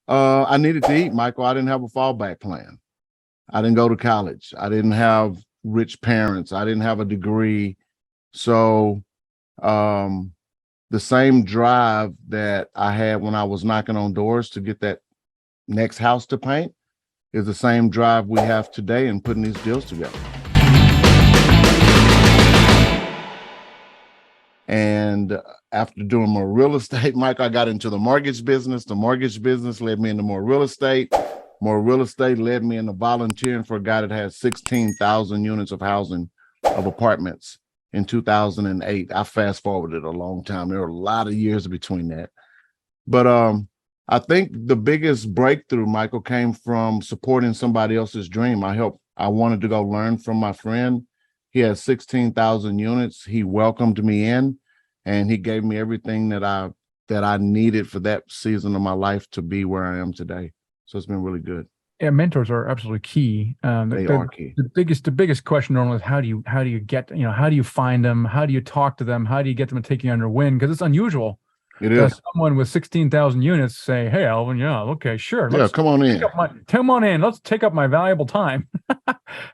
I needed to eat, Michael. I didn't have a fallback plan. I didn't go to college. I didn't have rich parents. I didn't have a degree. So um, the same drive that I had when I was knocking on doors to get that next house to paint is the same drive we have today in putting these deals together. And after doing more real estate, Mike, I got into the mortgage business. The mortgage business led me into more real estate. More real estate led me into volunteering for a guy that had 16,000 units of housing, of apartments in 2008. I fast forwarded a long time. There were a lot of years between that. But I think the biggest breakthrough, Michael, came from supporting somebody else's dream. I wanted to go learn from my friend. He had 16,000 units. He welcomed me in, and he gave me everything that I needed for that season of my life to be where I am today. So it's been really good. Yeah, mentors are absolutely key. They are key. The biggest question normally is how do you get, how do you find them? How do you talk to them? How do you get them to take you under wing? Because it's unusual. It is. Someone with 16,000 units say, "Hey, Alvin, yeah, okay, sure. Yeah, come on in. Come on in. Let's take up my valuable time."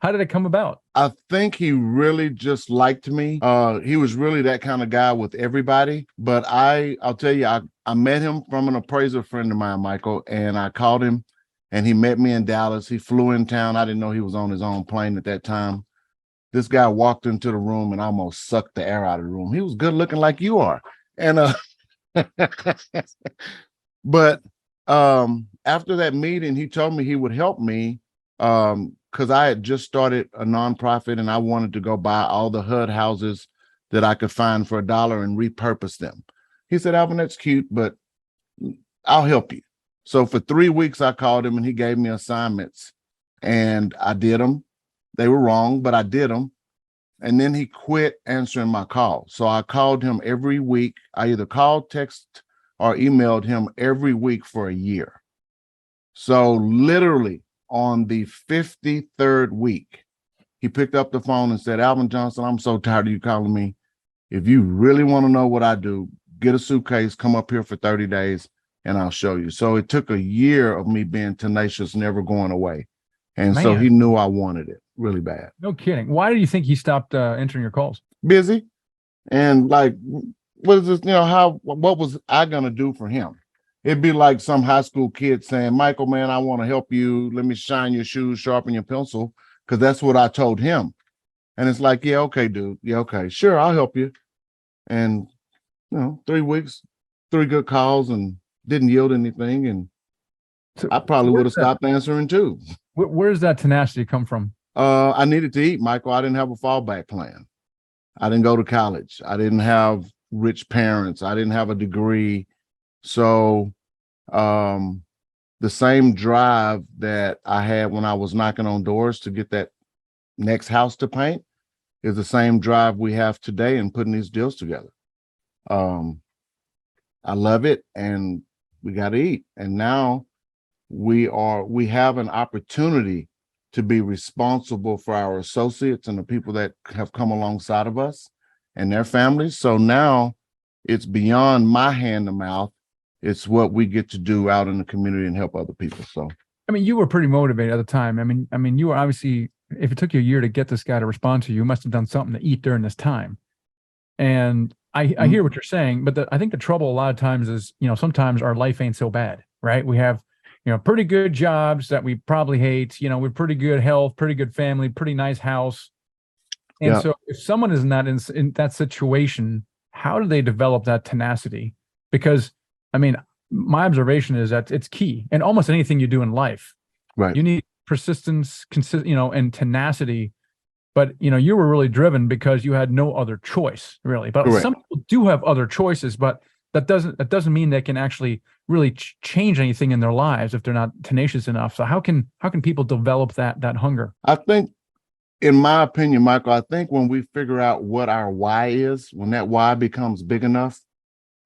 How did it come about? I think he really just liked me. He was really that kind of guy with everybody. But I'll tell you, I met him from an appraiser friend of mine, Michael, and I called him, and he met me in Dallas. He flew in town. I didn't know he was on his own plane at that time. This guy walked into the room and almost sucked the air out of the room. He was good looking like you are. And but after that meeting, he told me he would help me because I had just started a nonprofit and I wanted to go buy all the HUD houses that I could find for $1 and repurpose them. He said, "Alvin, that's cute, but I'll help you." So for 3 weeks, I called him and he gave me assignments and I did them. They were wrong, but I did them. And then he quit answering my call. So I called him every week. I either called, text, or emailed him every week for a year. So literally on the 53rd week, he picked up the phone and said, "Alvin Johnson, I'm so tired of you calling me. If you really want to know what I do, get a suitcase, come up here for 30 days, and I'll show you." So it took a year of me being tenacious, never going away. And so he knew I wanted it really bad. No kidding. Why do you think he stopped answering your calls? Busy. And like, what is this? What was I going to do for him? It'd be like some high school kid saying, "Michael, man, I want to help you. Let me shine your shoes, sharpen your pencil." Because that's what I told him. And it's like, "Yeah, okay, dude. Yeah, okay. Sure, I'll help you." And, 3 weeks, 3 good calls and didn't yield anything. And so I probably would have stopped answering too. Where does that tenacity come from? I needed to eat, Michael. I didn't have a fallback plan. I didn't go to college. I didn't have rich parents. I didn't have a degree. So the same drive that I had when I was knocking on doors to get that next house to paint is the same drive we have today in putting these deals together. I love it, and we got to eat. And now we have an opportunity to be responsible for our associates and the people that have come alongside of us and their families. So now it's beyond my hand to mouth. It's what we get to do out in the community and help other people. So, I mean, you were pretty motivated at the time. I mean, you were obviously, if it took you a year to get this guy to respond to you, you must have done something to eat during this time. And I hear what you're saying, but I think the trouble a lot of times is, sometimes our life ain't so bad, right? We have, pretty good jobs that we probably hate, with pretty good health, pretty good family, pretty nice house. And so if someone is not in that situation, how do they develop that tenacity? Because, I mean, my observation is that it's key in almost anything you do in life. Right. You need persistence, and tenacity. But, you were really driven because you had no other choice, really. But Correct. Some people do have other choices, but that doesn't mean they can actually really change anything in their lives if they're not tenacious enough. So how can people develop that hunger? I think, in my opinion, Michael, I think when we figure out what our why is, when that why becomes big enough,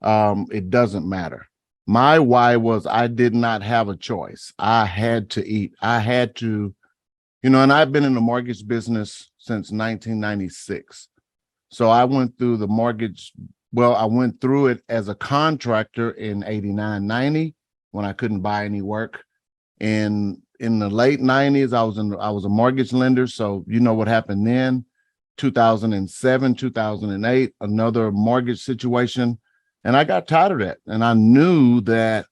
it doesn't matter. My why was I did not have a choice. I had to eat. I had to, and I've been in the mortgage business since 1996. So I went through the mortgage. Well, I went through it as a contractor in 89, 90. when I couldn't buy any work. And in the late 90s, I was a mortgage lender. So you know what happened then. 2007, 2008, another mortgage situation. And I got tired of that. And I knew that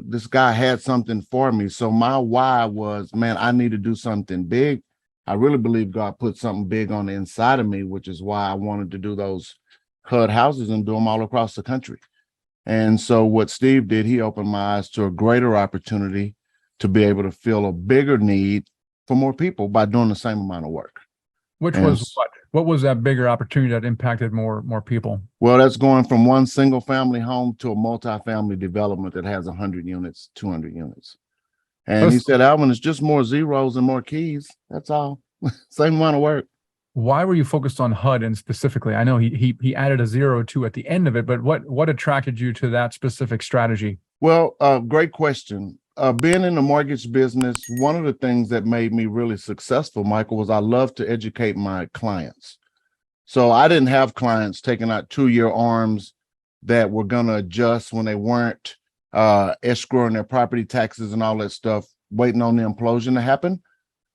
this guy had something for me. So my why was, man, I need to do something big. I really believe God put something big on the inside of me, which is why I wanted to do those HUD houses and do them all across the country. And so what Steve did, he opened my eyes to a greater opportunity to be able to fill a bigger need for more people by doing the same amount of work. Which And was what? What was that bigger opportunity that impacted more people? well, that's going from one single family home to a multifamily development that has 100 units, 200 units. And he said, Alvin, it's just more zeros and more keys. That's all. Same amount of work. Why were you focused on HUD and specifically? I know he added a 0 2 at the end of it, but what attracted you to that specific strategy? Well, great question. Being in the mortgage business, one of the things that made me really successful, Michael, was I love to educate my clients. So I didn't have clients taking out 2-year arms that were going to adjust when they weren't escrowing their property taxes and all that stuff, waiting on the implosion to happen.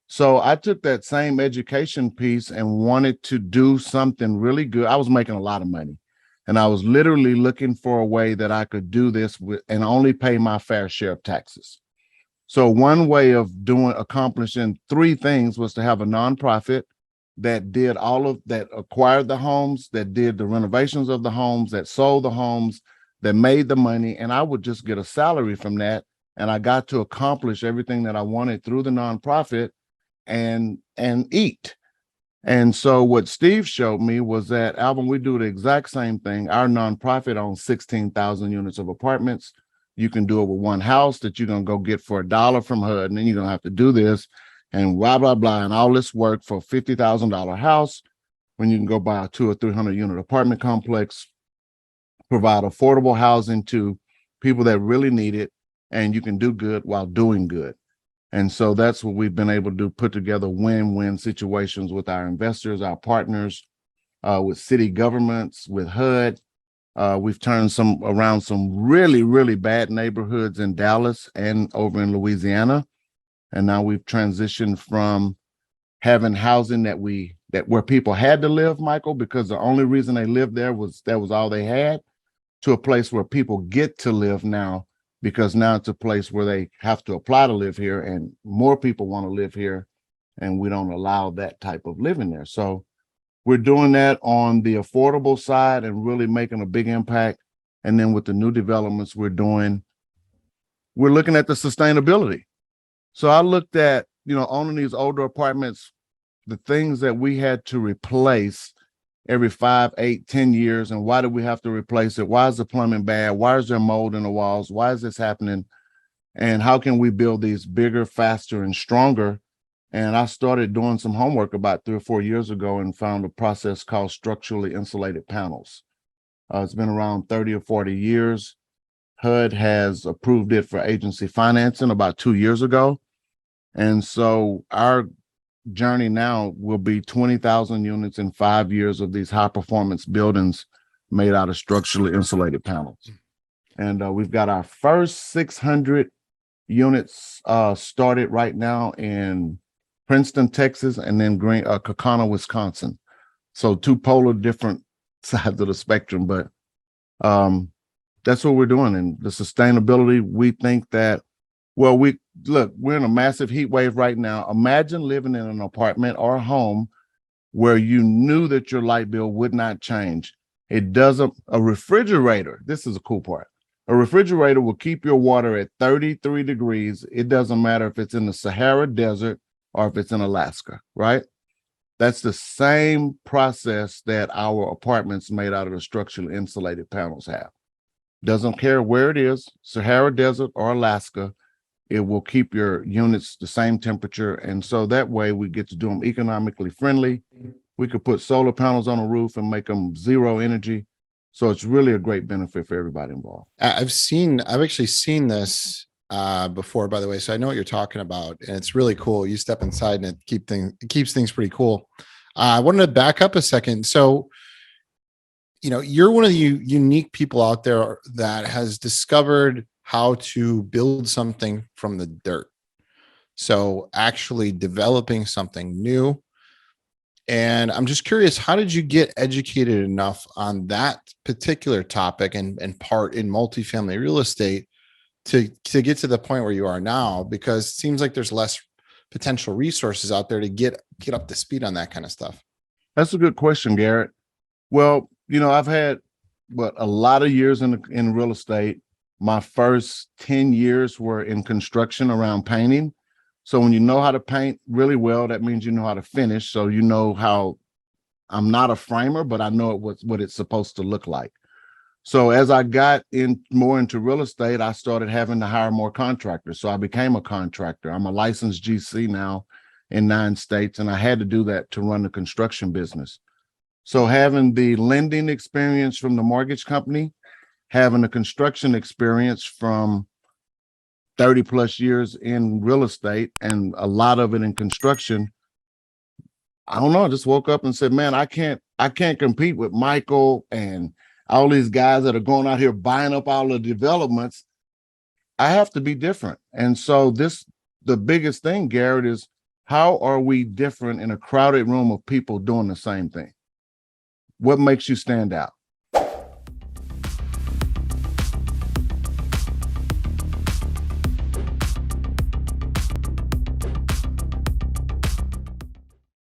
So I took that same education piece and wanted to do something really good. I was making a lot of money, and I was literally looking for a way that I could do this with and only pay my fair share of taxes. So one way of accomplishing 3 things was to have a nonprofit that did that acquired the homes, that did the renovations of the homes, that sold the homes, that made the money, and I would just get a salary from that. And I got to accomplish everything that I wanted through the nonprofit and eat. And so what Steve showed me was that, Alvin, we do the exact same thing. Our nonprofit owns 16,000 units of apartments. You can do it with one house that you're going to go get for $1 from HUD, and then you're going to have to do this and blah, blah, blah, and all this work for a $50,000 house when you can go buy a 200 or 300 unit apartment complex, provide affordable housing to people that really need it, and you can do good while doing good. And so that's what we've been able to do, put together win-win situations with our investors, our partners, with city governments, with HUD. We've turned around some really, really bad neighborhoods in Dallas and over in Louisiana. And now we've transitioned from having housing that where people had to live, Michael, because the only reason they lived there was that was all they had, to a place where people get to live now, because now it's a place where they have to apply to live here, and more people want to live here, and we don't allow that type of living there. So we're doing that on the affordable side and really making a big impact. And then with the new developments we're doing, we're looking at the sustainability. So I looked at, owning these older apartments, the things that we had to replace every 5, 8, 10 years. And why do we have to replace it? Why is the plumbing bad? Why is there mold in the walls? Why is this happening? And how can we build these bigger, faster, and stronger? And I started doing some homework about 3 or 4 years ago and found a process called structurally insulated panels. It's been around 30 or 40 years. HUD has approved it for agency financing about 2 years ago. And so our journey now will be 20,000 units in 5 years of these high performance buildings made out of structurally insulated panels. And we've got our first 600 units started right now in Princeton, Texas, and then Kaukauna, Wisconsin. So 2 polar different sides of the spectrum, but that's what we're doing. And the sustainability, we think that, well, we're in a massive heat wave right now. Imagine living in an apartment or a home where you knew that your light bill would not change. A refrigerator, this is a cool part. A refrigerator will keep your water at 33 degrees. It doesn't matter if it's in the Sahara Desert or if it's in Alaska, right? That's the same process that our apartments made out of the structurally insulated panels have. Doesn't care where it is, Sahara Desert or Alaska, it will keep your units the same temperature. And so that way we get to do them economically friendly. We could put solar panels on the roof and make them zero energy. So it's really a great benefit for everybody involved. I've actually seen this before, by the way. So I know what you're talking about, and it's really cool. You step inside and it keeps things pretty cool. I wanted to back up a second. So, you're one of the unique people out there that has discovered how to build something from the dirt. So actually developing something new. And I'm just curious, how did you get educated enough on that particular topic and part in multifamily real estate to get to the point where you are now? Because it seems like there's less potential resources out there to get up to speed on that kind of stuff. That's a good question, Garrett. Well, I've had a lot of years in real estate. My first 10 years were in construction around painting. So when you know how to paint really well, that means you know how to finish. So you know how I'm not a framer, but I know what it's supposed to look like. So as I got in more into real estate, I started having to hire more contractors. So I became a contractor. I'm a licensed GC now in 9 states, and I had to do that to run the construction business. So having the lending experience from the mortgage company, having the construction experience from 30 plus years in real estate and a lot of it in construction, I don't know, I just woke up and said, man, I can't compete with Michael and all these guys that are going out here buying up all the developments. I have to be different. And so the biggest thing, Garrett, is how are we different in a crowded room of people doing the same thing? What makes you stand out?